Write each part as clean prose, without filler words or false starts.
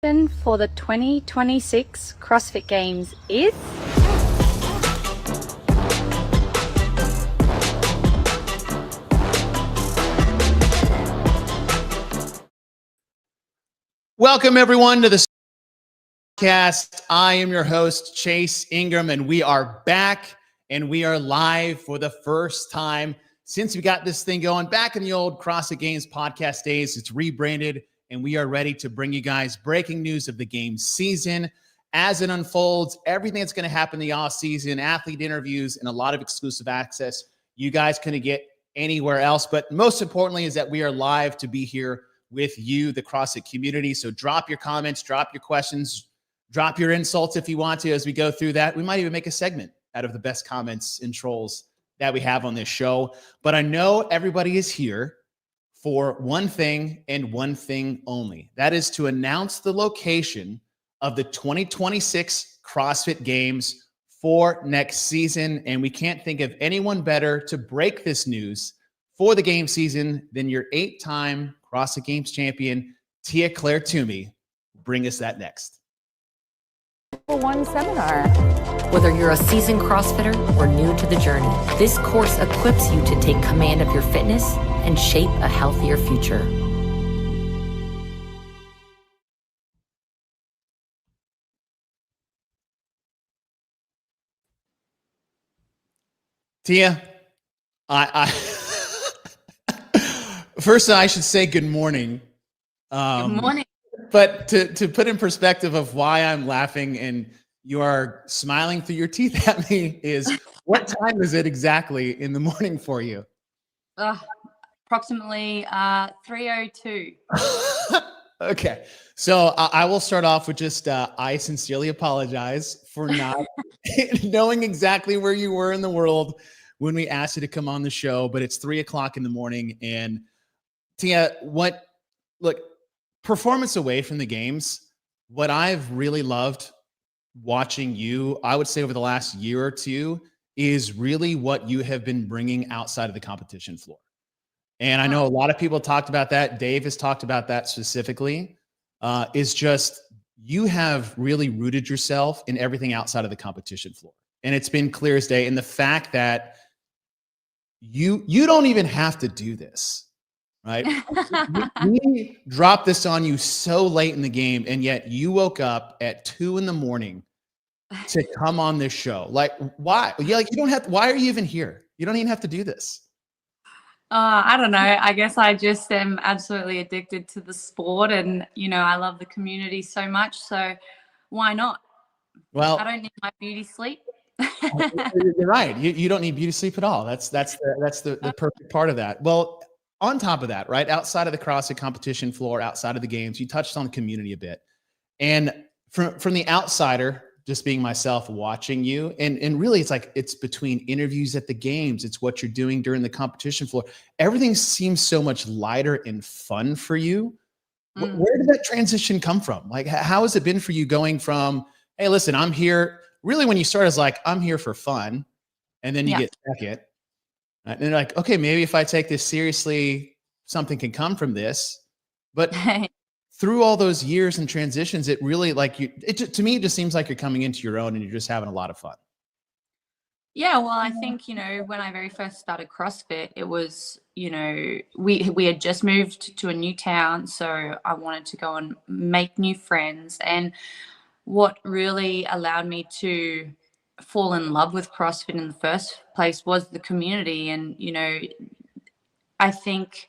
competition for the 2026 CrossFit Games is... Welcome everyone to the podcast. I am your host, Chase Ingraham, and we are back and we are live for the first time since we got this thing going back in the old CrossFit Games podcast days. It's rebranded and we are ready to bring you guys breaking news of the game season as it unfolds, everything that's going to happen in the off season, athlete interviews, and a lot of exclusive access you guys couldn't get anywhere else. But most importantly is that we are live to be here with you, the CrossFit community. So drop your comments, drop your questions, drop your insults if you want to as we go through that. We might even make a segment out of the best comments and trolls that we have on this show. But I know everybody is here for one thing and one thing only. That is to announce the location of the 2026 CrossFit Games for next season. And we can't think of anyone better to break this news for the game season than your 8-time CrossFit Games champion, Tia-Clair Toomey. Bring us that next. One seminar. Whether you're a seasoned CrossFitter or new to the journey, this course equips you to take command of your fitness and shape a healthier future. Tia, first, I should say good morning. Good morning. But to put in perspective of why I'm laughing and you are smiling through your teeth at me is, what time is it exactly in the morning for you? Approximately 3:02. Okay. So I will start off with just, I sincerely apologize for not knowing exactly where you were in the world when we asked you to come on the show, but it's 3 o'clock in the morning. And Tia, look, performance away from the games, what I've really loved watching you, I would say over the last year or two, is really what you have been bringing outside of the competition floor. And I know a lot of people talked about that. Dave has talked about that specifically, is just you have really rooted yourself in everything outside of the competition floor. And it's been clear as day. And the fact that you don't even have to do this. Right? we dropped this on you so late in the game, and yet you woke up at 2 a.m. to come on this show. Like, why? Yeah, like you don't have. Why are you even here? You don't even have to do this. I don't know. I guess I just am absolutely addicted to the sport, and I love the community so much. So why not? Well, I don't need my beauty sleep. You're right. You don't need beauty sleep at all. That's the perfect part of that. Well, on top of that, right, outside of the CrossFit competition floor, outside of the games, you touched on the community a bit. And from the outsider, just being myself watching you, and really it's between interviews at the games, it's what you're doing during the competition floor. Everything seems so much lighter and fun for you. Where did that transition come from? Like, how has it been for you going from, hey, listen, I'm here. Really, when you start as like, I'm here for fun, and then you get second. And they're like, okay, maybe if I take this seriously, something can come from this. But through all those years and transitions, it really to me, it just seems like you're coming into your own and you're just having a lot of fun. Yeah, well, I think, when I very first started CrossFit, it was, we had just moved to a new town. So I wanted to go and make new friends. And what really allowed me to fall in love with CrossFit in the first place was the community. And I think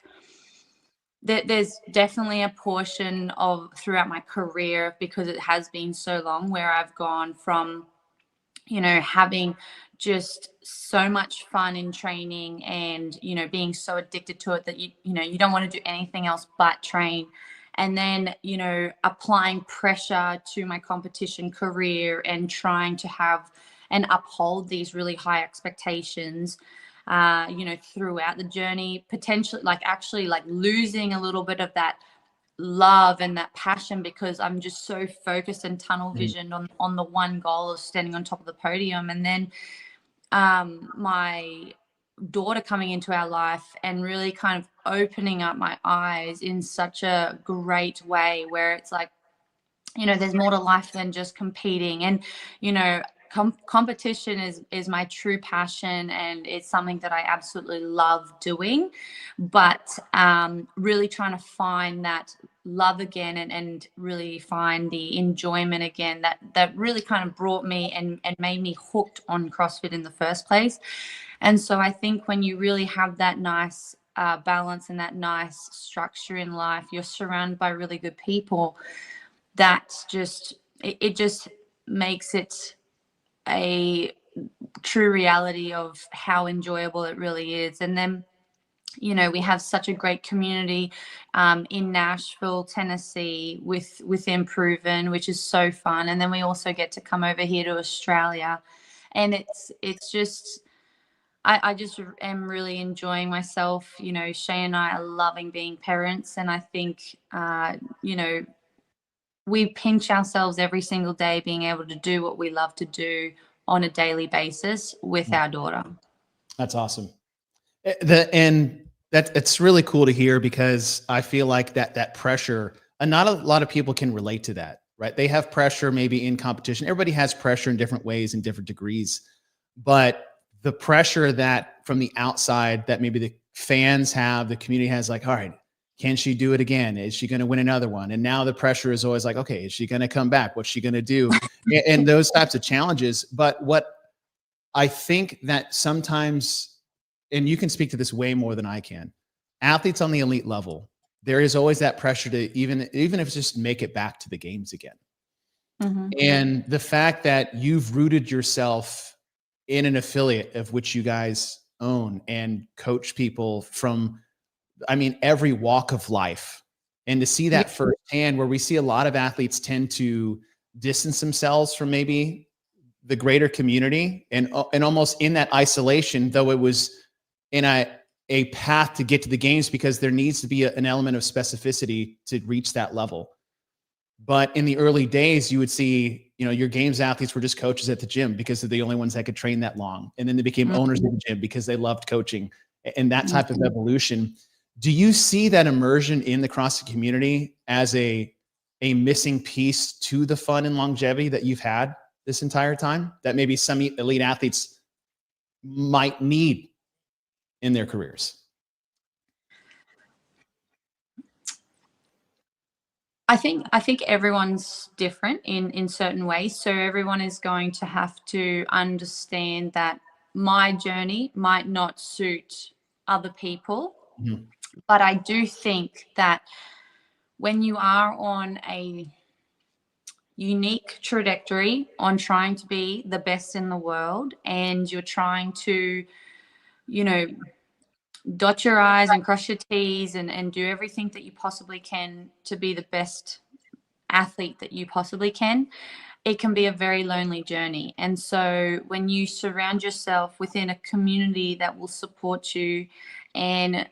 that there's definitely a portion of throughout my career, because it has been so long, where I've gone from having just so much fun in training and being so addicted to it that you don't want to do anything else but train. And then, applying pressure to my competition career and trying to have and uphold these really high expectations, throughout the journey, potentially actually losing a little bit of that love and that passion, because I'm just so focused and tunnel visioned on the one goal of standing on top of the podium. And then my daughter coming into our life and really kind of opening up my eyes in such a great way, where it's like, there's more to life than just competing. And, competition is my true passion, and it's something that I absolutely love doing. But really trying to find that love again, and really find the enjoyment again that really kind of brought me and made me hooked on CrossFit in the first place. And so I think when you really have that nice balance and that nice structure in life, you're surrounded by really good people. That just it just makes it a true reality of how enjoyable it really is. And then, we have such a great community in Nashville, Tennessee with Improven, which is so fun. And then we also get to come over here to Australia, and it's just I just am really enjoying myself. Shay and I are loving being parents, and I think we pinch ourselves every single day being able to do what we love to do on a daily basis with our daughter. That's awesome. And it's really cool to hear, because I feel like that pressure, and not a lot of people can relate to that, right? They have pressure maybe in competition. Everybody has pressure in different ways, in different degrees, but the pressure that from the outside that maybe the fans have, the community has, like, all right, can she do it again? Is she going to win another one? And now the pressure is always like, okay, is she going to come back? What's she going to do? And those types of challenges. But what I think that sometimes, and you can speak to this way more than I can, athletes on the elite level, there is always that pressure to even if it's just make it back to the games again. Mm-hmm. And the fact that you've rooted yourself in an affiliate of which you guys own and coach people from, every walk of life, and to see that firsthand, where we see a lot of athletes tend to distance themselves from maybe the greater community, and almost in that isolation, though it was in a path to get to the games, because there needs to be an element of specificity to reach that level. But in the early days, you would see, your games athletes were just coaches at the gym because they're the only ones that could train that long. And then they became owners of the gym because they loved coaching, and that type of evolution. Do you see that immersion in the CrossFit community as a missing piece to the fun and longevity that you've had this entire time, that maybe some elite athletes might need in their careers? I think everyone's different in certain ways. So everyone is going to have to understand that my journey might not suit other people. Mm-hmm. But I do think that when you are on a unique trajectory on trying to be the best in the world, and you're trying to, dot your I's and cross your T's and do everything that you possibly can to be the best athlete that you possibly can, it can be a very lonely journey. And so when you surround yourself within a community that will support you, and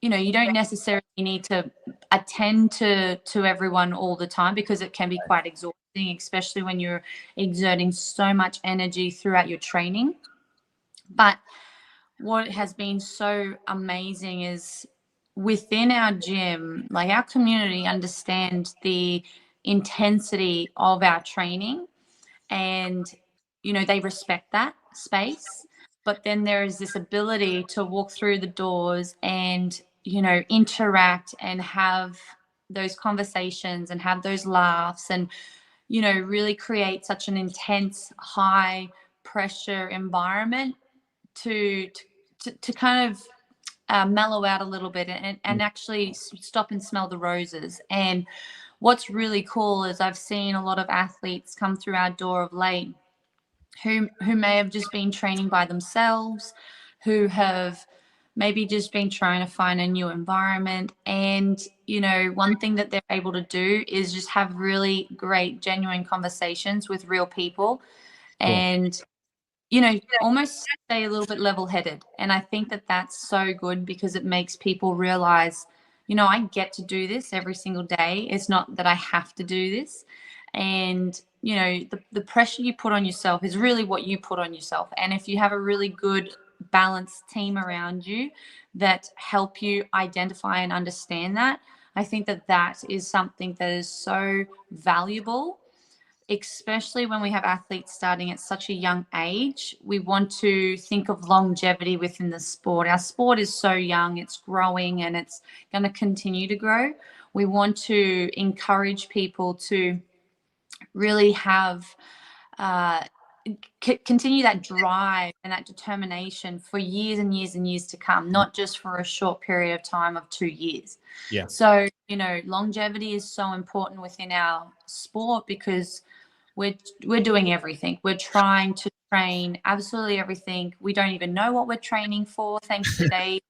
you don't necessarily need to attend to everyone all the time, because it can be quite exhausting, especially when you're exerting so much energy throughout your training. But what has been so amazing is within our gym, like our community understand the intensity of our training, and, they respect that space. But then there is this ability to walk through the doors and, interact and have those conversations and have those laughs, and, really create such an intense, high pressure environment to kind of mellow out a little bit and actually stop and smell the roses. And what's really cool is I've seen a lot of athletes come through our door of late who may have just been training by themselves, who have maybe just been trying to find a new environment. And, one thing that they're able to do is just have really great, genuine conversations with real people. Cool. And, almost stay a little bit level-headed. And I think that that's so good, because it makes people realize, I get to do this every single day. It's not that I have to do this. And, the pressure you put on yourself is really what you put on yourself. And if you have a really good, balanced team around you that help you identify and understand that, I think that that is something that is so valuable, especially when we have athletes starting at such a young age. We want to think of longevity within the sport. Our sport is so young, it's growing, and it's going to continue to grow. We want to encourage people to really have continue that drive and that determination for years and years and years to come, not just for a short period of time of 2 years. Yeah. So, longevity is so important within our sport because we're doing everything. We're trying to train absolutely everything. We don't even know what we're training for, thanks to Dave.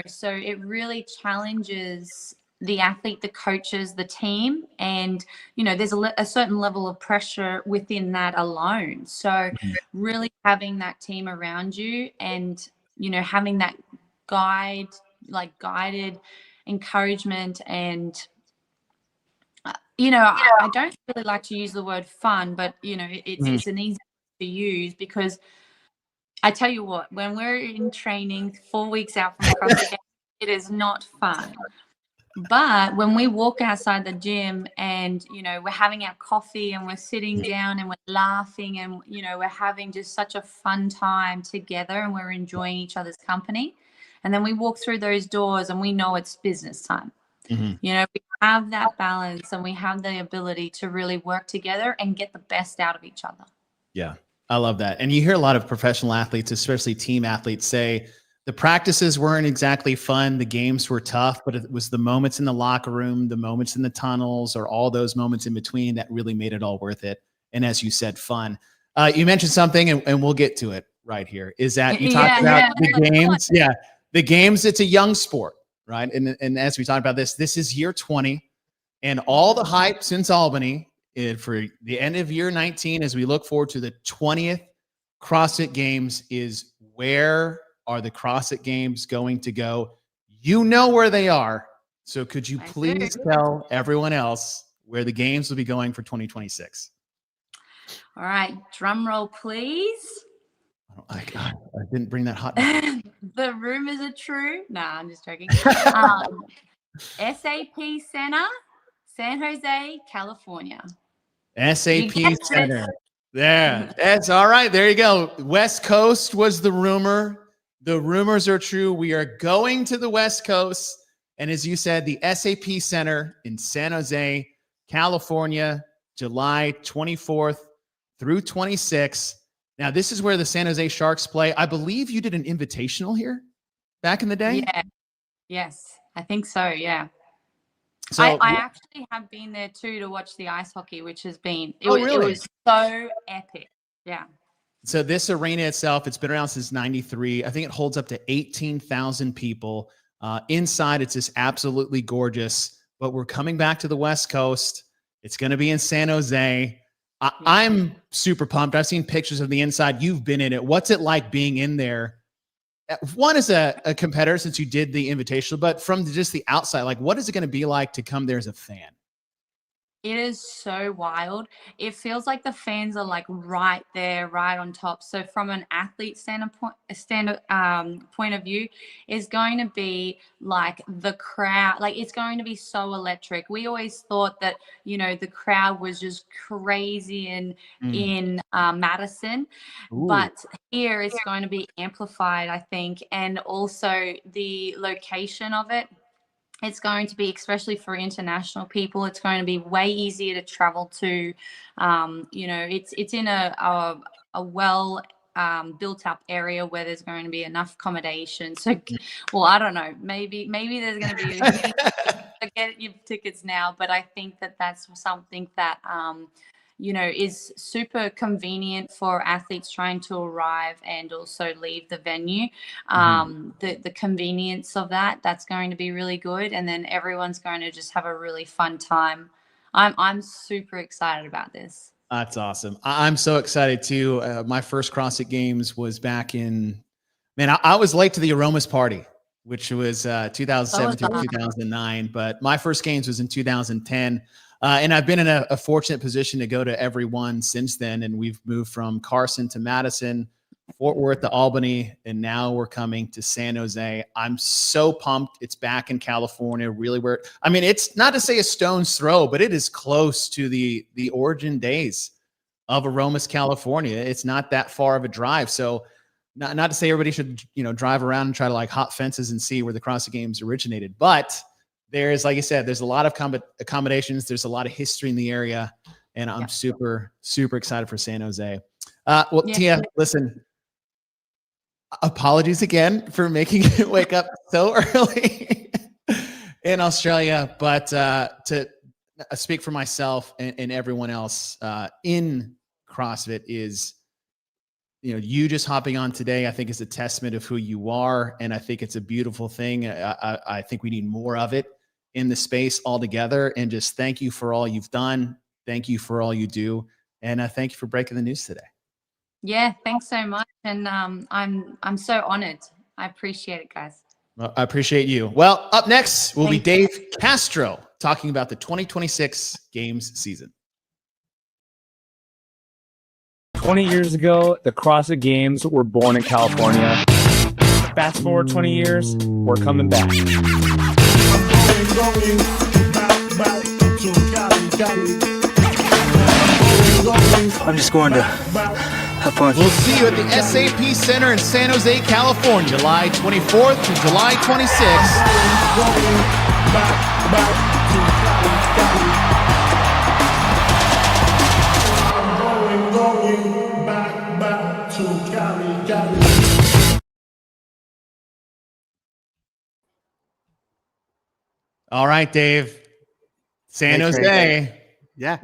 So it really challenges the athlete, the coaches, the team, and there's a certain level of pressure within that alone. So really having that team around you and having that guided encouragement, and I don't really like to use the word fun, but it's an easy word to use, because I tell you what, when we're in training 4 weeks out from the CrossFit Games, it is not fun. But when we walk outside the gym and, we're having our coffee and we're sitting down and we're laughing and, we're having just such a fun time together and we're enjoying each other's company. And then we walk through those doors and we know it's business time. We have that balance and we have the ability to really work together and get the best out of each other. Yeah, I love that. And you hear a lot of professional athletes, especially team athletes, say the practices weren't exactly fun. The games were tough, but it was the moments in the locker room, the moments in the tunnels, or all those moments in between that really made it all worth it. And as you said, fun. You mentioned something, and we'll get to it right here, is that you talked about the games. Yeah, the games, it's a young sport, right? And as we talked about this is year 20, and all the hype since Albany for the end of year 19 as we look forward to the 20th CrossFit Games is, where are the CrossFit Games going to go? You know where they are. So could you please tell everyone else where the games will be going for 2026? All right. Drum roll, please. I didn't bring that hot. The rumors are true. Nah, I'm just joking. SAP Center, San Jose, California. SAP Center. There. That's all right. There you go. West Coast was the rumor. The rumors are true. We are going to the West Coast. And as you said, the SAP Center in San Jose, California, July 24th through 26th. Now, this is where the San Jose Sharks play. I believe you did an invitational here back in the day. Yeah. Yes, I think so. Yeah. So I actually have been there too to watch the ice hockey, which has been, it was so epic. Yeah. So this arena itself, it's been around since 93. I think it holds up to 18,000 people. Inside, it's just absolutely gorgeous. But we're coming back to the West Coast. It's going to be in San Jose. I'm super pumped. I've seen pictures of the inside. You've been in it. What's it like being in there? One, as a competitor, since you did the invitational, but from just the outside, like, what is it going to be like to come there as a fan? It is so wild. It feels like the fans are like right there, right on top. So from an athlete point of view, it's going to be like the crowd, like it's going to be so electric. We always thought that, the crowd was just crazy in Madison, but here it's going to be amplified, I think. And also the location of it. It's going to be, especially for international people, it's going to be way easier to travel to. It's in a well built up area where there's going to be enough accommodation. So, well, I don't know. Maybe there's going to be get your tickets now, but I think that that's something that is super convenient for athletes trying to arrive and also leave the venue. The convenience of that's going to be really good. And then everyone's going to just have a really fun time. I'm super excited about this. That's awesome. I'm so excited too. My first CrossFit Games was back in, I was late to the Aromas party, which was 2007 through 2009. But my first games was in 2010. And I've been in a fortunate position to go to every one since then. And we've moved from Carson to Madison, Fort Worth to Albany, and now we're coming to San Jose. I'm so pumped. It's back in California, really where, I mean, it's not to say a stone's throw, but it is close to the origin days of Aromas, California. It's not that far of a drive. So not to say everybody should, drive around and try to like hop fences and see where the CrossFit Games originated, but there's, like I said, there's a lot of accommodations. There's a lot of history in the area, and I'm super, super excited for San Jose. Tia, listen, apologies again for making you wake up so early in Australia, but to speak for myself and everyone else in CrossFit is, you just hopping on today, I think is a testament of who you are. And I think it's a beautiful thing. I think we need more of it in the space altogether. And just thank you for all you've done. Thank you for all you do. And thank you for breaking the news today. Yeah, thanks so much. And I'm so honored. I appreciate it, guys. Well, I appreciate you. Well, up next will be Dave Castro talking about the 2026 Games season. 20 years ago, the CrossFit Games were born in California. Fast forward 20 years, we're coming back. I'm just going to have fun. We'll see you at the SAP Center in San Jose, California, July 24th to July 26th. All right, Dave. San Jose. Yeah.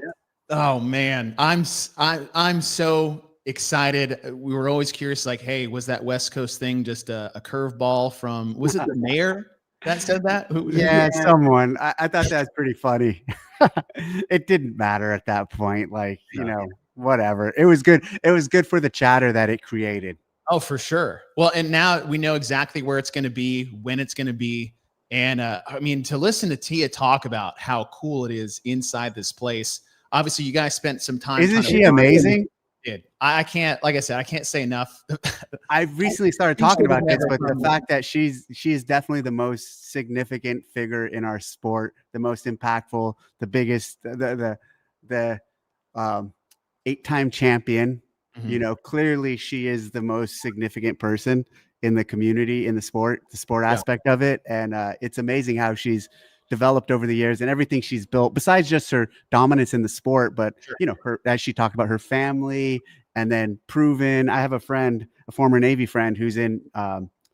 Oh man, I'm so excited. We were always curious, like, hey, was that West Coast thing just a curveball from? Was it the mayor that said that? Yeah, someone. I thought that was pretty funny. It didn't matter at that point. Like, whatever. It was good. It was good for the chatter that it created. Oh, for sure. Well, and now we know exactly where it's going to be, when it's going to be. And I mean, to listen to Tia talk about how cool it is inside this place. Obviously, you guys spent some time. Isn't she amazing? I can't, like I said, I can't say enough. I've recently started talking about this, but the fact that she is definitely the most significant figure in our sport, the most impactful, the biggest, the 8-time champion. Mm-hmm. Clearly she is the most significant person in the community, in the sport aspect of it. And it's amazing how she's developed over the years and everything she's built, besides just her dominance in the sport, but her, as she talked about her family, and then Proven. I have a friend, a former Navy friend, who's in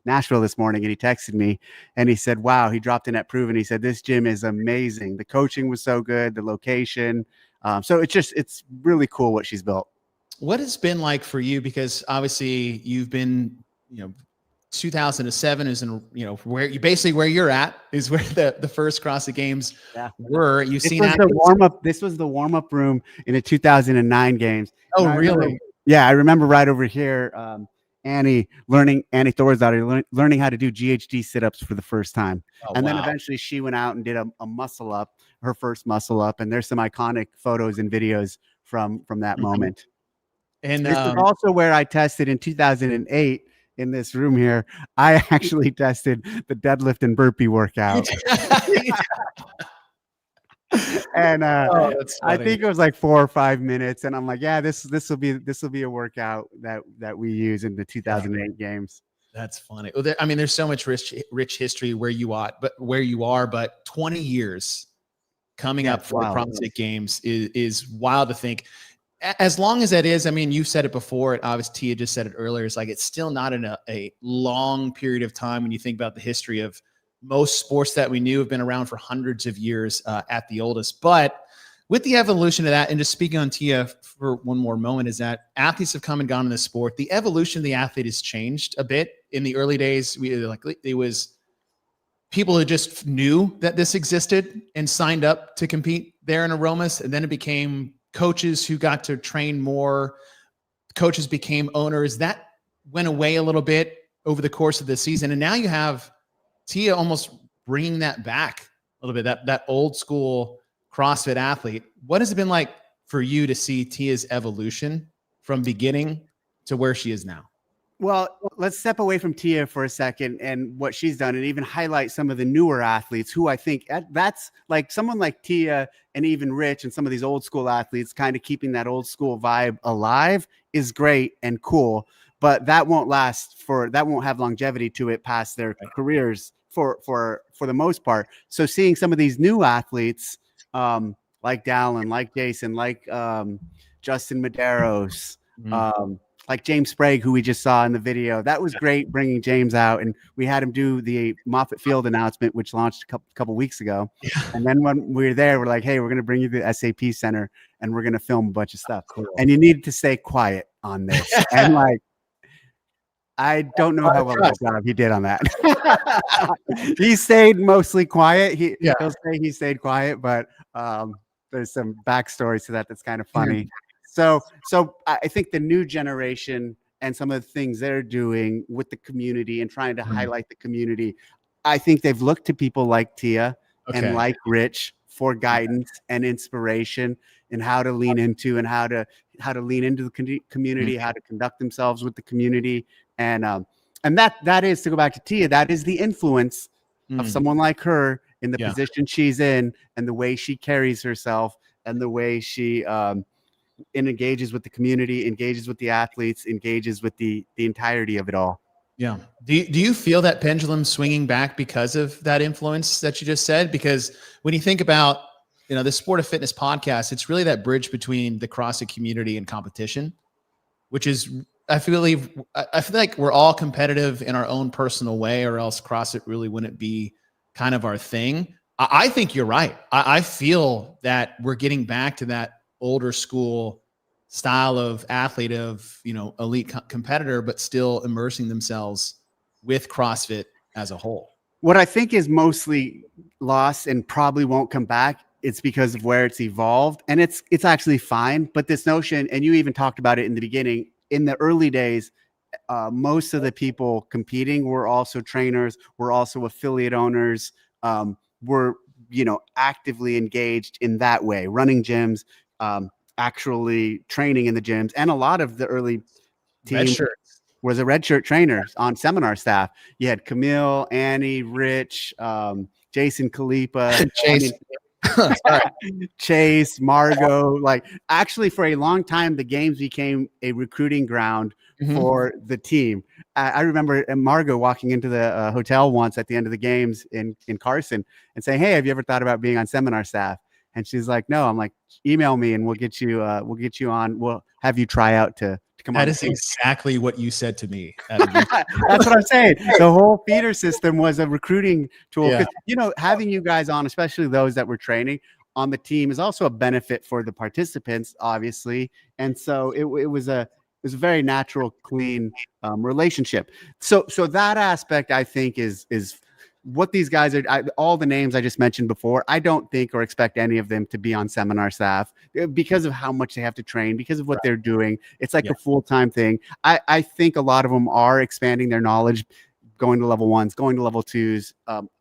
Nashville this morning, and he texted me and he said, wow, he dropped in at Proven. He said, this gym is amazing. The coaching was so good, the location. So it's really cool what she's built. What has been like for you? Because obviously you've been, 2007 is where you're at is where the first CrossFit Games were. You've seen the warm up. This was the warm up room in the 2009 Games. Oh, really? I remember right over here, Annie Thorsdottir learning how to do GHD sit-ups for the first time. And then eventually she went out and did a muscle up, her first muscle up. And there's some iconic photos and videos from that moment. And this is also where I tested in 2008 in this room here. I actually tested the deadlift and burpee workout. And I think it was like 4 or 5 minutes. And I'm like, yeah, this will be a workout that we use in the 2008 Games. That's funny. Well, I mean, there's so much rich history where you are, but 20 years coming up for the CrossFit Games is wild to think. As long as that is, I mean, you said it before. Obviously, Tia just said it earlier. It's like it's still not in a long period of time when you think about the history of most sports that we knew have been around for hundreds of years at the oldest. But with the evolution of that, and just speaking on Tia for one more moment, is that athletes have come and gone in the sport. The evolution of the athlete has changed a bit. In the early days, it was people who just knew that this existed and signed up to compete there in Aromas, and then it became coaches who got to train more. Coaches became owners. That went away a little bit over the course of the season. And now you have Tia almost bringing that back a little bit, that old school CrossFit athlete. What has it been like for you to see Tia's evolution from beginning to where she is now? Well, let's step away from Tia for a second and what she's done, and even highlight some of the newer athletes who I think that's like someone like Tia and even Rich and some of these old school athletes kind of keeping that old school vibe alive is great and cool, but that won't have longevity to it past their careers for the most part. So seeing some of these new athletes like Dallin, like Jason, like Justin Medeiros, like James Sprague, who we just saw in the video. That was great bringing James out. And we had him do the Moffett Field announcement, which launched a couple weeks ago. Yeah. And then when we were there, we're like, hey, we're going to bring you to the SAP Center and we're going to film a bunch of stuff. Cool. And you need to stay quiet on this. And like, I don't know how well of a job he did on that. He stayed mostly quiet. He'll say he stayed quiet, but there's some backstories to that that's kind of funny. So I think the new generation and some of the things they're doing with the community and trying to highlight the community, I think they've looked to people like Tia and like Rich for guidance and inspiration and how to lean into and how to lean into the community, how to conduct themselves with the community. And that is, to go back to Tia, that is the influence of someone like her in the position she's in and the way she carries herself and the way she engages with the community, engages with the athletes, engages with the entirety of it all. Yeah. Do you feel that pendulum swinging back because of that influence that you just said? Because when you think about, the Sport of Fitness podcast, it's really that bridge between the CrossFit community and competition, which is, I feel like we're all competitive in our own personal way, or else CrossFit really wouldn't be kind of our thing. I think you're right. I feel that we're getting back to that older school style of athlete, of elite competitor, but still immersing themselves with CrossFit as a whole. What I think is mostly lost and probably won't come back, it's because of where it's evolved, and it's actually fine. But this notion, and you even talked about it in the beginning, in the early days, most of the people competing were also trainers, were also affiliate owners, were actively engaged in that way, running gyms, actually training in the gyms. And a lot of the early team was a redshirt trainer on seminar staff. You had Camille, Annie, Rich, Jason Kalipa, Chase, Margot. Like, actually, for a long time, the games became a recruiting ground for the team. I remember Margot walking into the hotel once at the end of the games in Carson and saying, "Hey, have you ever thought about being on seminar staff?" And she's like, "No." I'm like, "Email me and we'll get you on. We'll have you try out to come on." That is exactly what you said to me. That's what I'm saying. The whole feeder system was a recruiting tool. Yeah. Having you guys on, especially those that were training on the team, is also a benefit for the participants, obviously. And so it was a very natural, clean relationship. So that aspect, I think, is what these guys are. All the names I just mentioned before, I don't think or expect any of them to be on seminar staff because of how much they have to train, because of what they're doing. It's like a full-time thing. I think a lot of them are expanding their knowledge, going to level 1s, going to level 2s,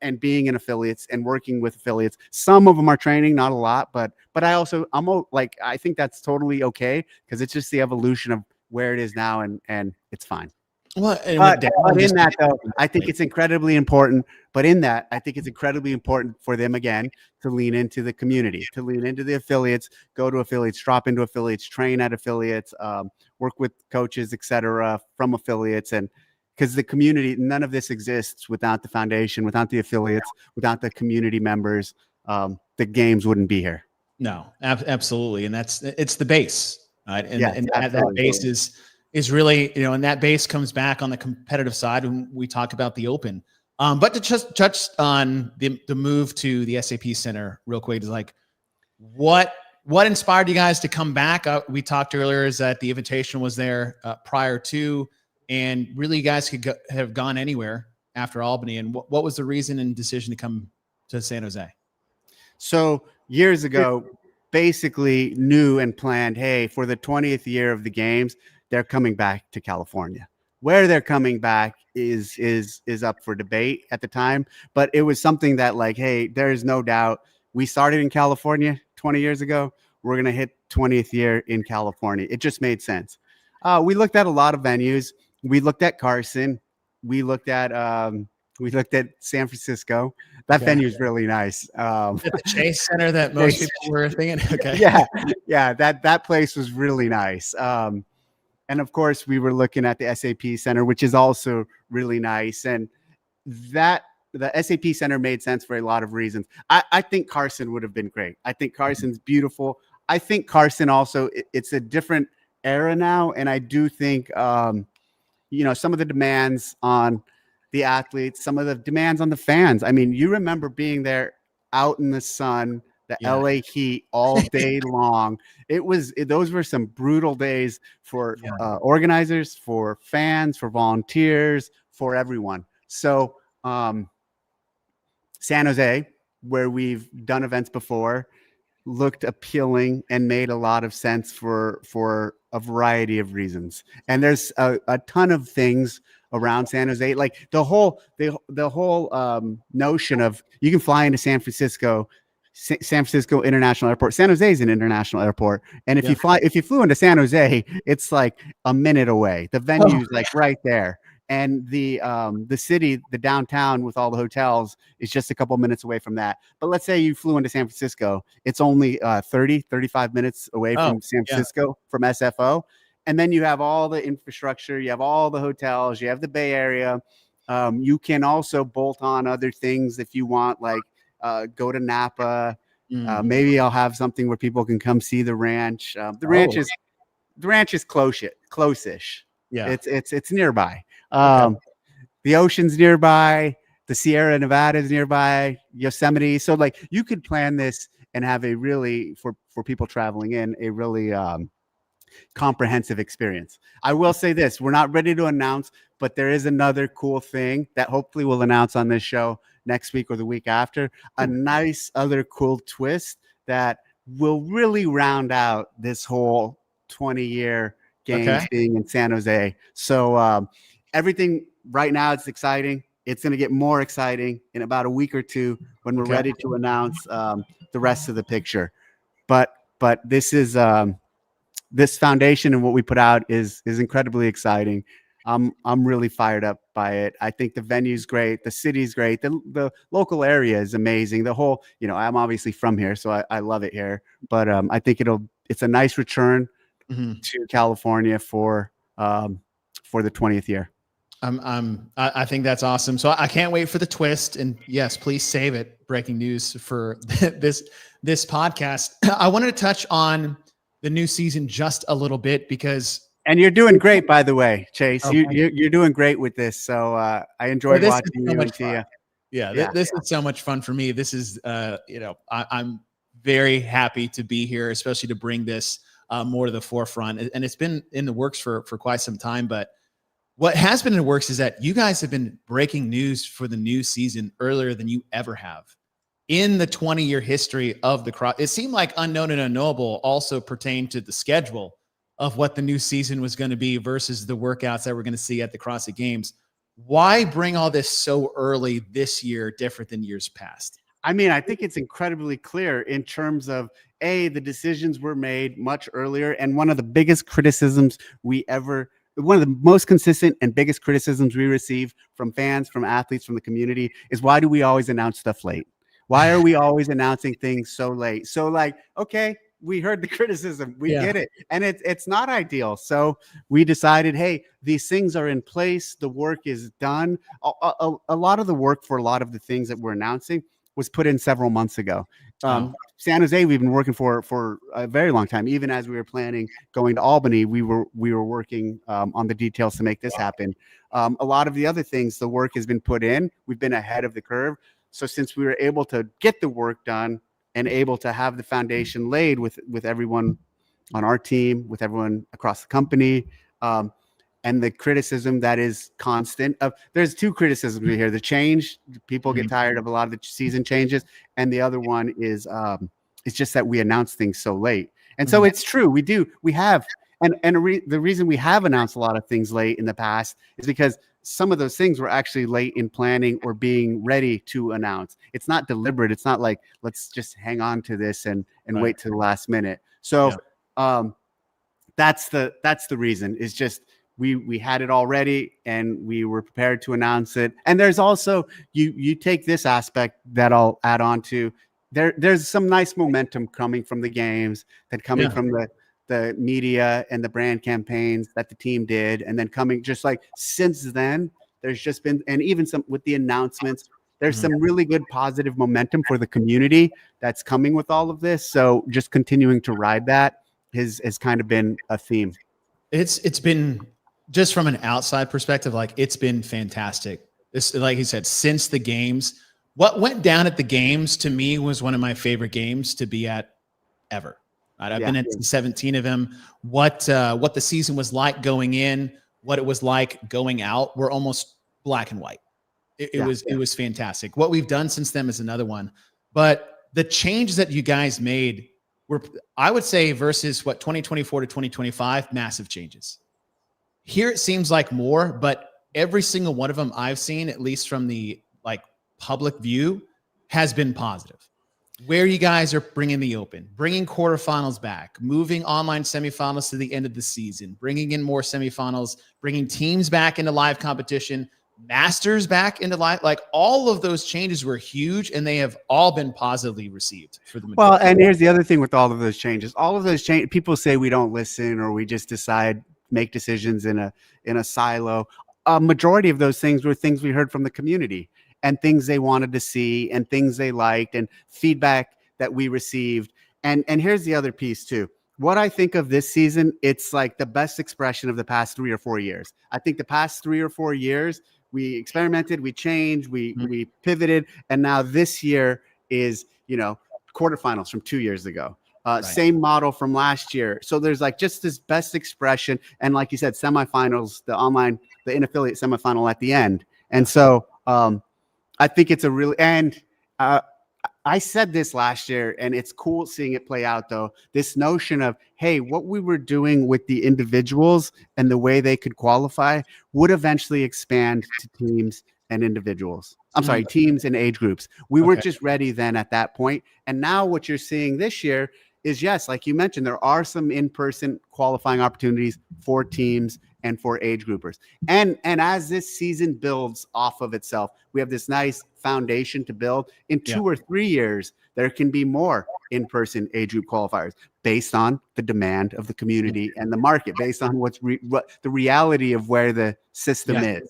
and being in affiliates and working with affiliates. Some of them are training, not a lot, but I think that's totally okay, because it's just the evolution of where it is now, and it's fine. Well, but in that, though, I think it's incredibly important. But in that, I think it's incredibly important for them, again, to lean into the community, to lean into the affiliates, go to affiliates, drop into affiliates, train at affiliates, work with coaches, etc., from affiliates. And because the community, none of this exists without the foundation, without the affiliates, without the community members. The games wouldn't be here. No, absolutely. And it's the base, right? And that base is really, and that base comes back on the competitive side when we talk about the open. But to just touch on the move to the SAP Center real quick, is like, what inspired you guys to come back? We talked earlier is that the invitation was there prior to, and really you guys could have gone anywhere after Albany. And what was the reason and decision to come to San Jose? So years ago, basically knew and planned, hey, for the 20th year of the games, they're coming back to California. Where they're coming back is up for debate at the time, but it was something that, like, hey, there's no doubt. We started in California 20 years ago. We're going to hit 20th year in California. It just made sense. We looked at a lot of venues. we looked at Carson. We looked at San Francisco. That venue is really nice. At the Chase Center that most people were thinking. Okay. Yeah. That place was really nice. And of course, we were looking at the SAP Center, which is also really nice. And the SAP Center made sense for a lot of reasons. I think Carson would have been great. I think Carson's beautiful. I think Carson also, it's a different era now. And I do think, some of the demands on the athletes, some of the demands on the fans. I mean, you remember being there out in the sun, the LA heat all day long. Those were some brutal days for organizers, for fans, for volunteers, for everyone. So San Jose, where we've done events before, looked appealing and made a lot of sense for a variety of reasons. And there's a ton of things around San Jose, like the whole notion of you can fly into San Francisco International Airport. San Jose is an international airport, and if you flew into San Jose, it's like a minute away. The venue's like right there. And the city, the downtown with all the hotels is just a couple minutes away from that. But let's say you flew into San Francisco. It's only 35 minutes away from San Francisco, from SFO. And then you have all the infrastructure. You have all the hotels. You have the Bay Area. You can also bolt on other things if you want, like go to Napa. Maybe I'll have something where people can come see the ranch. The ranch is close-ish. Yeah, it's nearby. The ocean's nearby, the Sierra Nevada is nearby, Yosemite. So like you could plan this and have a really, for people traveling in, a really comprehensive experience. I will say this, we're not ready to announce, but there is another cool thing that hopefully we'll announce on this show next week or the week after, a nice other cool twist that will really round out this whole 20-year games being in San Jose. So everything right now, it's exciting. It's going to get more exciting in about a week or two when we're ready to announce the rest of the picture. But this is this foundation and what we put out is incredibly exciting. I'm really fired up by it. I think the venue's great, the city's great, the local area is amazing. The whole, I'm obviously from here, so I love it here. But I think it's a nice return to California for the 20th year. I think that's awesome. So I can't wait for the twist. And yes, please save it. Breaking news for this podcast. I wanted to touch on the new season just a little bit because. And you're doing great, by the way, Chase. You're doing great with this. So I enjoyed watching you and Tia. This is so much fun for me. This is, I'm very happy to be here, especially to bring this more to the forefront. And it's been in the works for quite some time. But what has been in the works is that you guys have been breaking news for the new season earlier than you ever have in the 20-year history of the cross. It seemed like Unknown and Unknowable also pertained to the schedule of what the new season was going to be versus the workouts that we're going to see at the CrossFit Games. Why bring all this so early this year, different than years past? I mean, I think it's incredibly clear in terms of the decisions were made much earlier. And one of the biggest criticisms one of the most consistent and biggest criticisms we receive from fans, from athletes, from the community is, why do we always announce stuff late? Why are we always announcing things so late? So like, okay, we heard the criticism. We get it. And it's not ideal. So we decided, hey, these things are in place. The work is done. A lot of the work for a lot of the things that we're announcing was put in several months ago. San Jose, we've been working for a very long time. Even as we were planning going to Albany, we were working on the details to make this happen. A lot of the other things, the work has been put in. We've been ahead of the curve. So since we were able to get the work done and able to have the foundation laid with everyone on our team, with everyone across the company, and the criticism that is constant. There's two criticisms we hear: the change, people get tired of a lot of the season changes, and the other one is it's just that we announce things so late. And so it's true, we have, and the reason we have announced a lot of things late in the past is because some of those things were actually late in planning or being ready to announce. It's not deliberate. It's not like, let's just hang on to this and wait to the last minute. So that's the reason, is just we had it already and we were prepared to announce it. And there's also, you take this aspect that I'll add on to, there's some nice momentum coming from the games, that coming from the media and the brand campaigns that the team did. And then coming just like since then, there's just been, and even some with the announcements, there's some really good positive momentum for the community that's coming with all of this. So just continuing to ride that has kind of been a theme. It's been, just from an outside perspective, like it's been fantastic. This, like he said, since the games, what went down at the games to me was one of my favorite games to be at ever. Right? I've been at 17 of them. What the season was like going in, what it was like going out, were almost black and white. It was fantastic. What we've done since then is another one. But the changes that you guys made were, I would say, versus what 2024 to 2025, massive changes. Here it seems like more, but every single one of them I've seen, at least from the like public view, has been positive. Where you guys are bringing the open, bringing quarterfinals back, moving online semifinals to the end of the season, bringing in more semifinals, bringing teams back into live competition, masters back into live, like all of those changes were huge, and they have all been positively received for the majority. Well, and here's the other thing with all of those changes. All of those changes, people say we don't listen or we just make decisions in a silo. A majority of those things were things we heard from the community and things they wanted to see and things they liked and feedback that we received. And here's the other piece too. What I think of this season, it's like the best expression of the past 3 or 4 years. I think the past 3 or 4 years, we experimented, we changed, we pivoted. And now this year is, quarterfinals from 2 years ago. Same model from last year. So there's like just this best expression. And like you said, semifinals, the in-affiliate semifinal at the end. And so I think it's a really, and I said this last year, and it's cool seeing it play out though. This notion of, hey, what we were doing with the individuals and the way they could qualify would eventually expand to teams and individuals. I'm sorry, teams and age groups. We weren't just ready then at that point. And now what you're seeing this year is, yes, like you mentioned, there are some in-person qualifying opportunities for teams and for age groupers. And as this season builds off of itself, we have this nice foundation to build. In 2 or 3 years, there can be more in-person age group qualifiers based on the demand of the community and the market, based on what the reality of where the system is.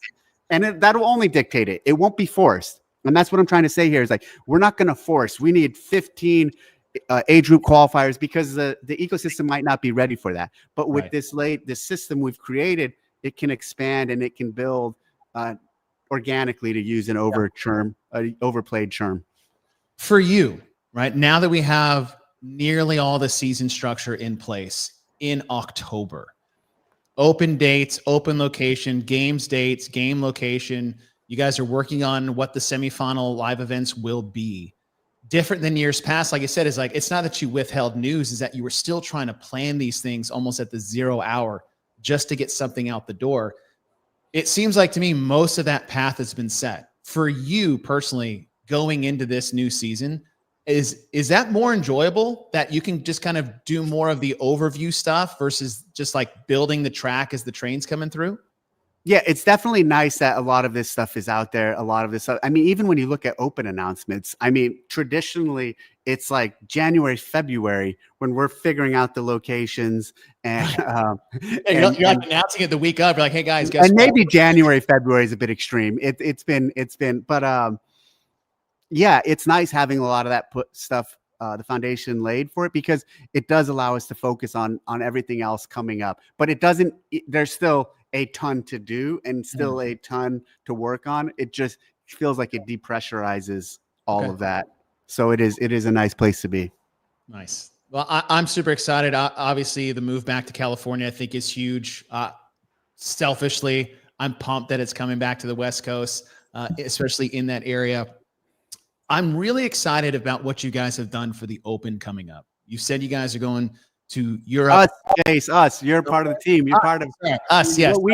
And that will only dictate it. It won't be forced. And that's what I'm trying to say here is like, we're not going to force. We need 15 age group qualifiers because the ecosystem might not be ready for that. But with this system we've created, it can expand and it can build organically, to use an overplayed term. For you, right now that we have nearly all the season structure in place in October, open dates, open location, games dates, game location, you guys are working on what the semifinal live events will be. Different than years past, like I said, is like, it's not that you withheld news, is that you were still trying to plan these things almost at the 0 hour just to get something out the door. It seems like to me, most of that path has been set. For you personally, going into this new season, is that more enjoyable, that you can just kind of do more of the overview stuff versus just like building the track as the train's coming through? Yeah, it's definitely nice that a lot of this stuff is out there. A lot of this stuff. I mean, even when you look at open announcements, I mean, traditionally it's like January, February when we're figuring out the locations and you're like announcing it the week up. You're like, hey guys, guess and what? maybe January, February is a bit extreme. It's been, but yeah, it's nice having a lot of that stuff, the foundation laid for it, because it does allow us to focus on everything else coming up. But it doesn't. There's still a ton to do and still a ton to work on. It just feels like it depressurizes all of that. So it is a nice place to be. Nice. Well, I'm super excited. Obviously, the move back to California, I think, is huge. Selfishly, I'm pumped that it's coming back to the West Coast, especially in that area. I'm really excited about what you guys have done for the Open coming up. You said you guys are going to Europe. Us, Chase, us. You're part of the team. You're part of us. Yes. What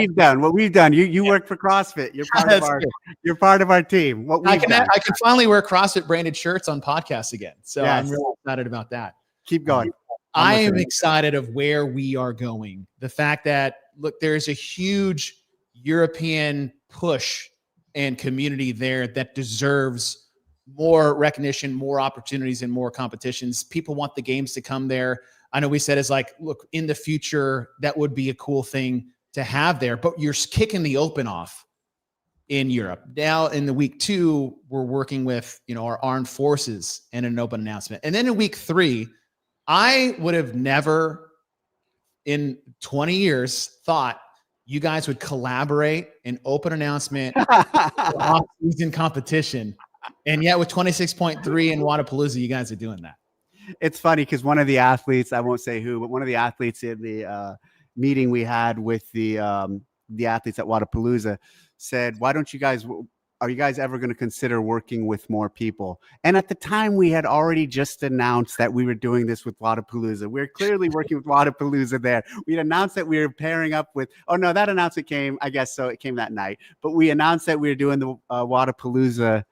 we've done. You work for CrossFit. You're part of our team. I can finally wear CrossFit branded shirts on podcasts again. So I'm really excited about that. Keep going. I am excited of where we are going. The fact that look, there's a huge European push and community there that deserves more recognition, more opportunities, and more competitions. People want the games to come there. I know we said it's like, look, in the future, that would be a cool thing to have there, but you're kicking the open off in Europe. Now in the week 2, we're working with, our armed forces and an open announcement. And then in week 3, I would have never in 20 years thought you guys would collaborate an open announcement for off-season competition. And yet with 26.3 in Wadapalooza, you guys are doing that. It's funny because one of the athletes, I won't say who, but one of the athletes in the meeting we had with the athletes at Wadapalooza said, are you guys ever going to consider working with more people? And at the time, we had already just announced that we were doing this with Wadapalooza. We're clearly working with Wadapalooza there. We announced that we were pairing up with, that announcement came, I guess so, it came that night. But we announced that we were doing the Wadapalooza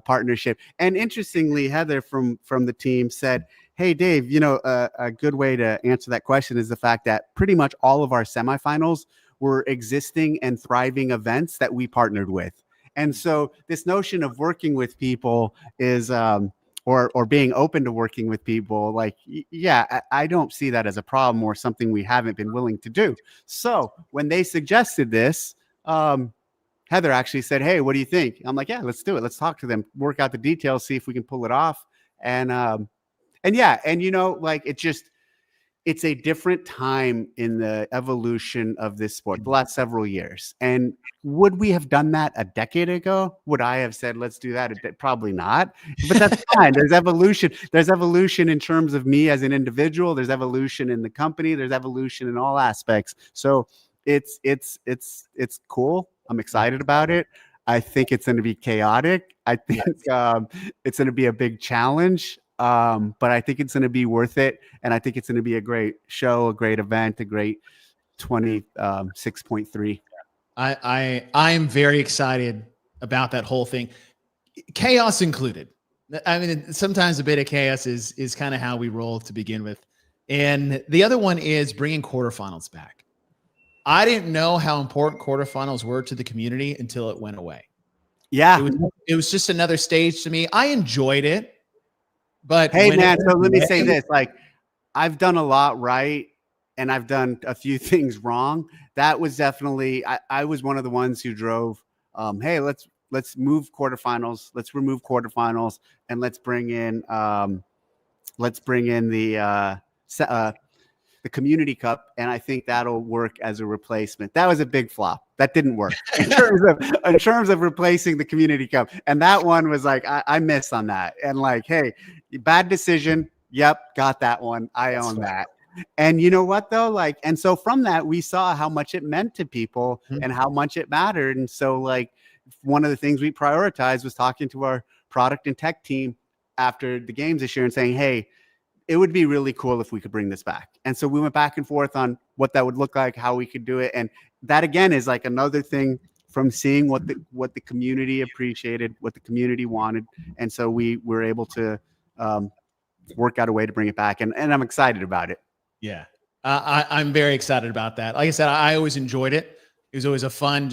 partnership. And interestingly, Heather from the team said, hey, Dave, a good way to answer that question is the fact that pretty much all of our semifinals were existing and thriving events that we partnered with. And so this notion of working with people is, or being open to working with people, like, yeah, I don't see that as a problem or something we haven't been willing to do. So when they suggested this, Heather actually said, hey, what do you think? I'm like, yeah, let's do it. Let's talk to them, work out the details, see if we can pull it off. And yeah, and it's a different time in the evolution of this sport, the last several years. And would we have done that a decade ago? Would I have said, let's do that? Probably not, but that's fine. There's evolution. There's evolution in terms of me as an individual. There's evolution in the company. There's evolution in all aspects. So it's cool. I'm excited about it. I think it's going to be chaotic. I think it's going to be a big challenge. But I think it's going to be worth it. And I think it's going to be a great show, a great event, a great 26.3. I am very excited about that whole thing. Chaos included. I mean, sometimes a bit of chaos is kind of how we roll to begin with. And the other one is bringing quarterfinals back. I didn't know how important quarterfinals were to the community until it went away. Yeah. It was just another stage to me. I enjoyed it. But hey, man, so let me say this, like, I've done a lot right and I've done a few things wrong. That was definitely, I was one of the ones who drove, hey, let's move quarterfinals. Let's remove quarterfinals and let's bring in the Community Cup. And I think that'll work as a replacement. That was a big flop. That didn't work in terms of replacing the Community Cup. And that one was like, I missed on that. And like, hey, bad decision. Yep. Got that one. I own that. And you know what though? Like, and so from that, we saw how much it meant to people and how much it mattered. And so like one of the things we prioritized was talking to our product and tech team after the games this year and saying, hey, it would be really cool if we could bring this back. And so we went back and forth on what that would look like, how we could do it. And that again is like another thing from seeing what the community appreciated, what the community wanted. And so we were able to work out a way to bring it back. And I'm excited about it. Yeah, I'm very excited about that. Like I said, I always enjoyed it. It was always a fun,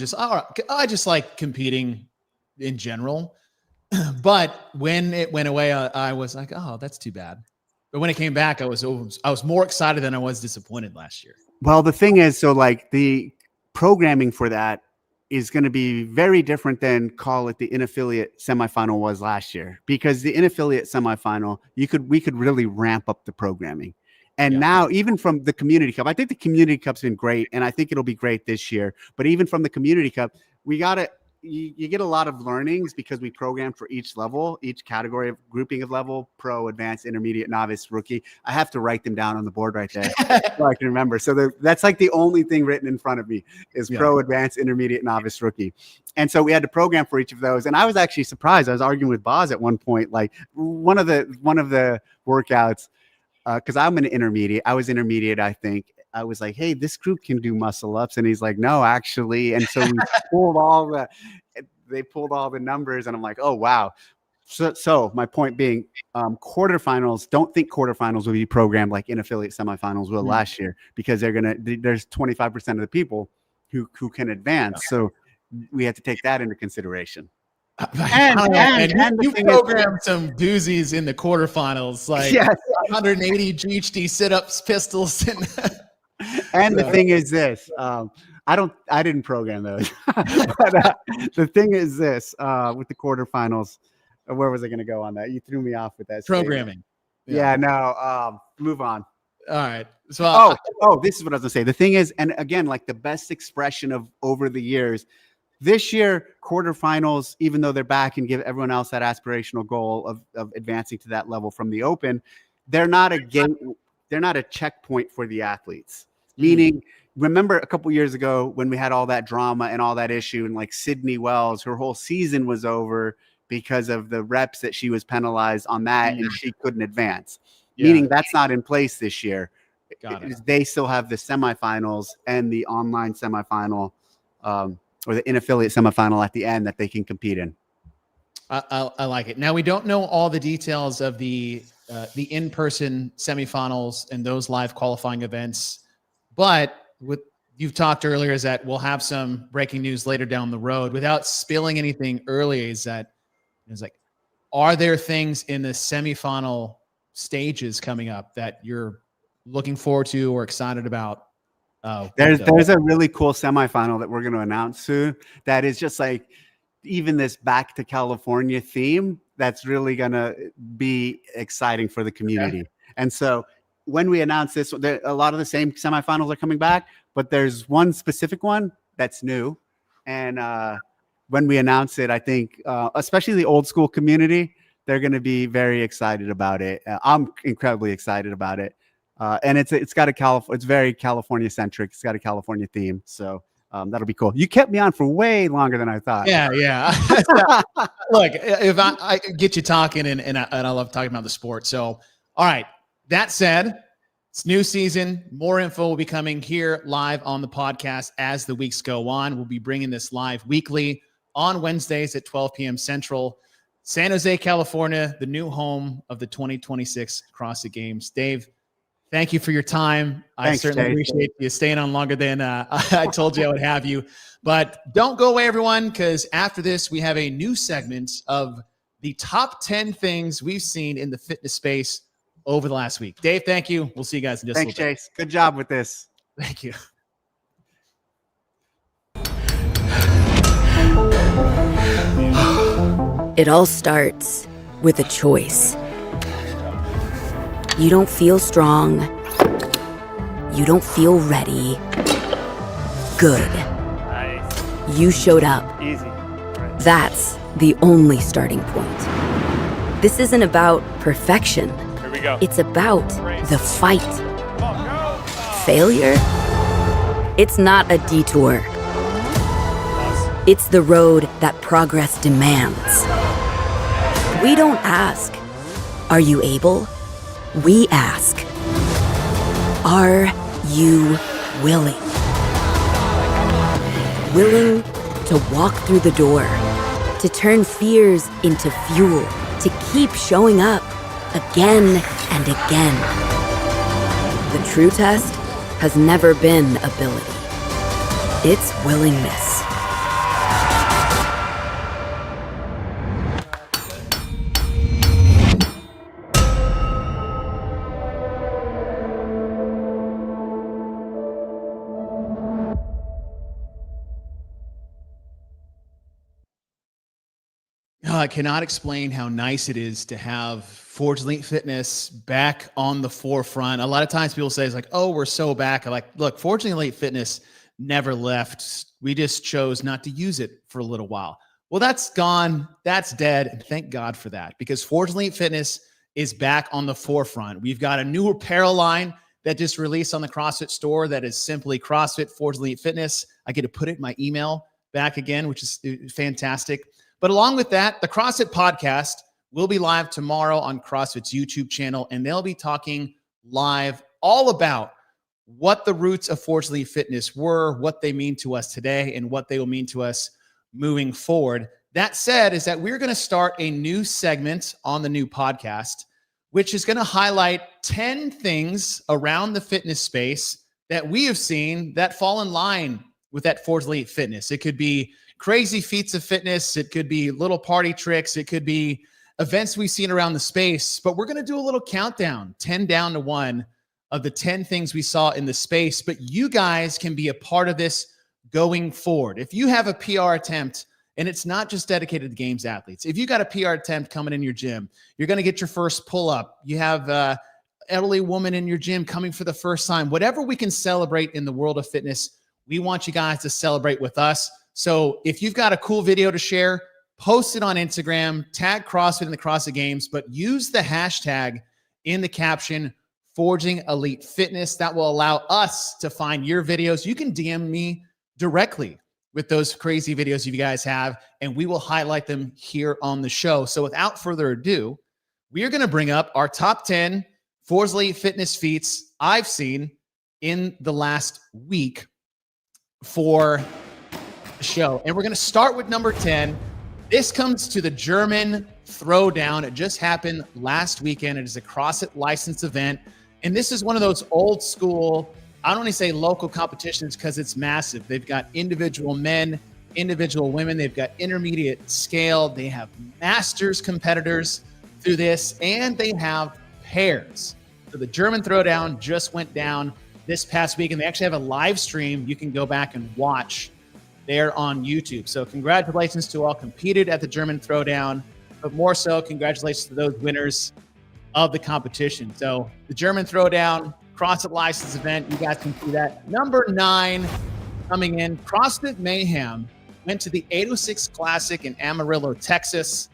I just like competing in general. But when it went away, I was like, oh, that's too bad. But when it came back, I was more excited than I was disappointed last year. Well, the thing is, so like the programming for that is going to be very different than call it the in-affiliate semifinal was last year, because the in-affiliate semifinal, we could really ramp up the programming. And now even from the Community Cup, I think the Community Cup's been great. And I think it'll be great this year, but even from the Community Cup, you get a lot of learnings because we programmed for each level, each category of grouping of level: pro, advanced, intermediate, novice, rookie. I have to write them down on the board right there so I can remember. So that's like the only thing written in front of me is pro, advanced, intermediate, novice, rookie. And so we had to program for each of those. And I was actually surprised. I was arguing with Boz at one point, like one of the workouts, because I'm an intermediate. I was intermediate, I think. I was like, hey, this group can do muscle ups. And he's like, no, actually. And so we pulled all the numbers and I'm like, oh, wow. So my point being, quarterfinals, don't think quarterfinals will be programmed like in affiliate semifinals will last year, because there's 25% of the people who can advance. So we have to take that into consideration. And you programmed some doozies in the quarterfinals, like 180 GHD sit-ups, pistols, and the thing is this. I didn't program those. But, the thing is this, with the quarterfinals, where was I going to go on that? You threw me off with that programming. Yeah, no, move on. All right. So, this is what I was going to say. The thing is, and again, like the best expression of over the years, this year, quarterfinals, even though they're back and give everyone else that aspirational goal of advancing to that level from the open, they're not a checkpoint for the athletes. Meaning, remember a couple years ago when we had all that drama and all that issue, and like Sydney Wells, her whole season was over because of the reps that she was penalized on that, and she couldn't advance. Meaning that's not in place this year. They still have the semifinals and the online semifinal, or the in-affiliate semifinal at the end that they can compete in. I like it. Now, we don't know all the details of the in-person semifinals and those live qualifying events, but what you've talked earlier is that we'll have some breaking news later down the road. Without spilling anything early, is that it's like, are there things in the semifinal stages coming up that you're looking forward to or excited about? There's a really cool semifinal that we're going to announce soon that is just like even this back to California theme that's really going to be exciting for the community. Okay. And so when we announce this, a lot of the same semifinals are coming back, but there's one specific one that's new. And when we announce it, I think especially the old school community, they're going to be very excited about it. I'm incredibly excited about it. And it's very California centric. It's got a California theme. So that'll be cool. You kept me on for way longer than I thought. Yeah. Look, if I get you talking and I love talking about the sport. So, all right. That said, it's new season. More info will be coming here live on the podcast as the weeks go on. We'll be bringing this live weekly on Wednesdays at 12 p.m. Central. San Jose, California, the new home of the 2026 CrossFit Games. Dave, thank you for your time. I certainly appreciate you staying on longer than I told you I would have you. But don't go away, everyone, because after this, we have a new segment of the top 10 things we've seen in the fitness space over the last week. Dave, thank you. We'll see you guys in just a little bit. Thanks, Chase. Good job with this. Thank you. It all starts with a choice. You don't feel strong. You don't feel ready. Good. Nice. You showed up. Easy. Right. That's the only starting point. This isn't about perfection. Here we go. It's about the fight. Come on, go. Failure? It's not a detour. It's the road that progress demands. We don't ask, are you able? We ask, are you willing? Willing to walk through the door, to turn fears into fuel, to keep showing up again and again. The true test has never been ability. It's willingness. I cannot explain how nice it is to have Forge Elite Fitness back on the forefront. A lot of times people say it's like, oh, we're so back. I'm like, look, Forge Elite Fitness never left. We just chose not to use it for a little while. Well, that's gone. That's dead. And thank God for that, because Forge Elite Fitness is back on the forefront. We've got a new apparel line that just released on the CrossFit store that is simply CrossFit Forge Elite Fitness. I get to put it in my email back again, which is fantastic. But along with that, the CrossFit podcast will be live tomorrow on CrossFit's YouTube channel, and they'll be talking live all about what the roots of Forge Elite Fitness were, what they mean to us today, and what they will mean to us moving forward. That said, is that we're going to start a new segment on the new podcast, which is going to highlight 10 things around the fitness space that we have seen that fall in line with that Forge Elite Fitness. It could be crazy feats of fitness. It could be little party tricks. It could be events we've seen around the space, but we're going to do a little countdown, 10 down to 1 of the 10 things we saw in the space. But you guys can be a part of this going forward. If you have a PR attempt, and it's not just dedicated to games athletes. If you got a PR attempt coming in your gym, you're going to get your first pull-up. You have an elderly woman in your gym coming for the first time. Whatever we can celebrate in the world of fitness, we want you guys to celebrate with us. So if you've got a cool video to share, post it on Instagram, tag CrossFit in the CrossFit Games, but use the hashtag in the caption, Forging Elite Fitness. That will allow us to find your videos. You can DM me directly with those crazy videos you guys have, and we will highlight them here on the show. So without further ado, we are going to bring up our top 10 Forge Elite Fitness feats I've seen in the last week for the show. And we're going to start with number 10. This comes to the German Throwdown. It just happened last weekend. It is a CrossFit licensed event. And this is one of those old school, I don't want to say local competitions because it's massive. They've got individual men, individual women. They've got intermediate scale. They have masters competitors through this, and they have pairs. So the German Throwdown just went down this past week, and they actually have a live stream you can go back and watch there on YouTube. So congratulations to all competed at the German Throwdown, but more so, congratulations to those winners of the competition. So the German Throwdown, CrossFit license event, you guys can see that. Number 9 coming in, CrossFit Mayhem went to the 806 Classic in Amarillo, Texas,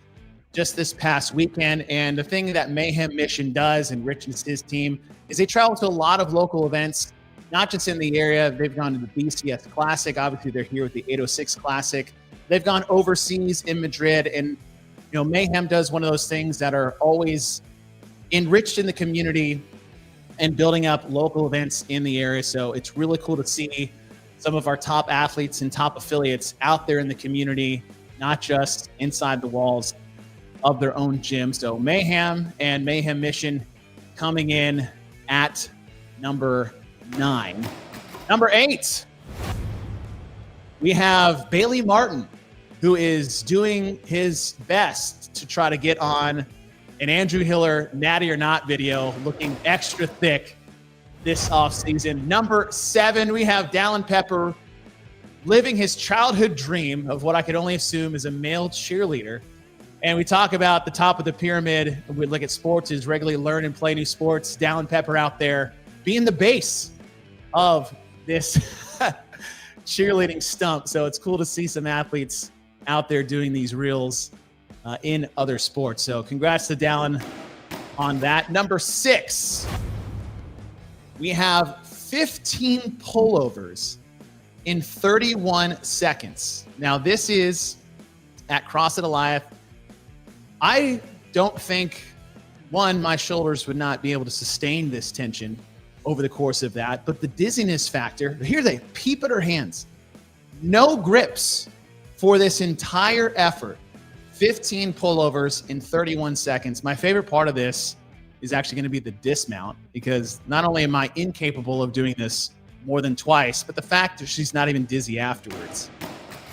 just this past weekend. And the thing that Mayhem Mission does, and Rich and his team, is they travel to a lot of local events, not just in the area. They've gone to the BCS Classic. Obviously, they're here with the 806 Classic. They've gone overseas in Madrid. And, you know, Mayhem does one of those things that are always enriched in the community and building up local events in the area. So it's really cool to see some of our top athletes and top affiliates out there in the community, not just inside the walls of their own gym. So Mayhem and Mayhem Mission coming in at number 9. Number 8, we have Bailey Martin, who is doing his best to try to get on an Andrew Hiller Natty or Not video, looking extra thick this offseason. Number 7, we have Dallin Pepper living his childhood dream of what I could only assume is a male cheerleader. And we talk about the top of the pyramid. We look at sports is regularly learn and play new sports. Dallin Pepper out there being the base of this cheerleading stump. So it's cool to see some athletes out there doing these reels in other sports. So congrats to Dallin on that. Number 6, we have 15 pullovers in 31 seconds. Now this is at CrossFit Goliath. I don't think, one, my shoulders would not be able to sustain this tension over the course of that, but the dizziness factor, here they peep at her hands. No grips for this entire effort. 15 pullovers in 31 seconds. My favorite part of this is actually going to be the dismount, because not only am I incapable of doing this more than twice, but the fact that she's not even dizzy afterwards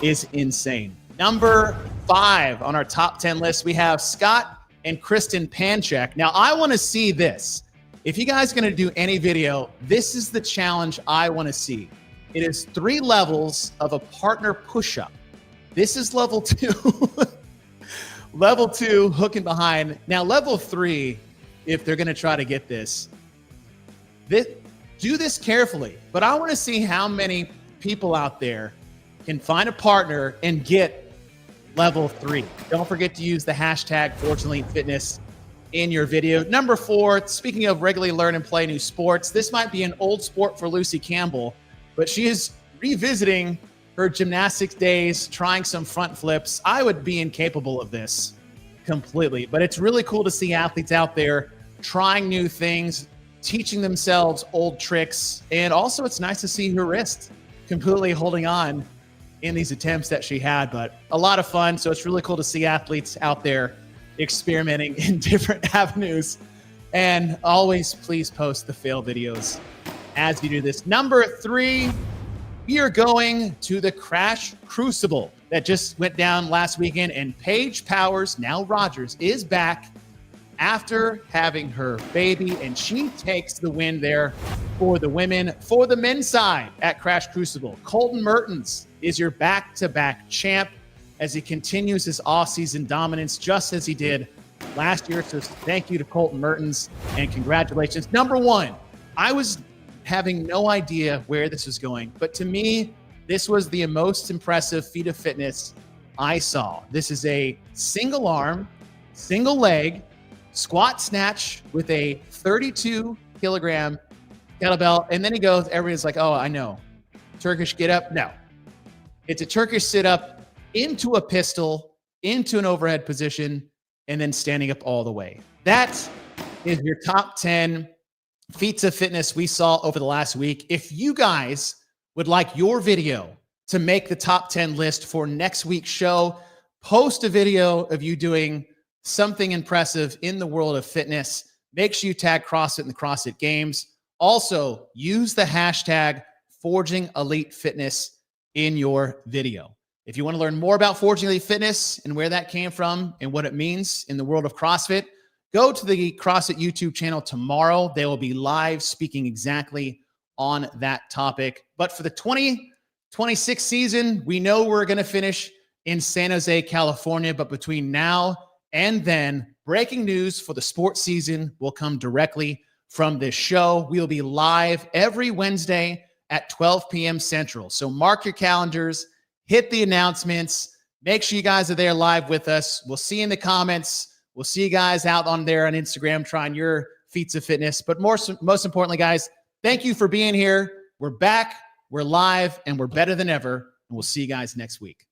is insane. Number 5 on our top 10 list, we have Scott and Kristen Panchek. Now, I want to see this. If you guys are going to do any video, this is the challenge I want to see. It is 3 levels of a partner push-up. This is level 2. Level 2, hooking behind. Now, level 3, if they're going to try to get this, do this carefully. But I want to see how many people out there can find a partner and get level 3. Don't forget to use the hashtag Forge Elite Fitness in your video. Number 4, speaking of regularly learn and play new sports, this might be an old sport for Lucy Campbell, but she is revisiting her gymnastics days, trying some front flips. I would be incapable of this completely, but it's really cool to see athletes out there trying new things, teaching themselves old tricks. And also it's nice to see her wrist completely holding on in these attempts that she had, but a lot of fun. So it's really cool to see athletes out there experimenting in different avenues. And always please post the fail videos as you do this. Number 3, we are going to the Crash Crucible that just went down last weekend, and Paige Powers, now Rogers, is back after having her baby, and she takes the win there for the women. For the men's side at Crash Crucible, Colton Mertens is your back-to-back champ as he continues his off-season dominance just as he did last year. So thank you to Colton Mertens and congratulations. Number 1, I was having no idea where this was going, but to me, this was the most impressive feat of fitness I saw. This is a single arm, single leg, squat snatch with a 32 kilogram kettlebell. And then he goes, everybody's like, oh, I know. Turkish get up? No. It's a Turkish sit up into a pistol, into an overhead position, and then standing up all the way. That is your top 10 feats of fitness we saw over the last week. If you guys would like your video to make the top 10 list for next week's show, post a video of you doing something impressive in the world of fitness. Make sure you tag CrossFit in the CrossFit Games. Also, use the hashtag Forging Elite Fitness in your video. If you want to learn more about Forging Elite Fitness and where that came from and what it means in the world of CrossFit, go to the CrossFit YouTube channel tomorrow. They will be live speaking exactly on that topic. But for the 2026 season, we know we're going to finish in San Jose, California. But between now and then, breaking news for the sports season will come directly from this show. We'll be live every Wednesday at 12 p.m. Central. So mark your calendars, hit the announcements. Make sure you guys are there live with us. We'll see you in the comments. We'll see you guys out on there on Instagram trying your feats of fitness. But most importantly, guys, thank you for being here. We're back, we're live, and we're better than ever. And we'll see you guys next week.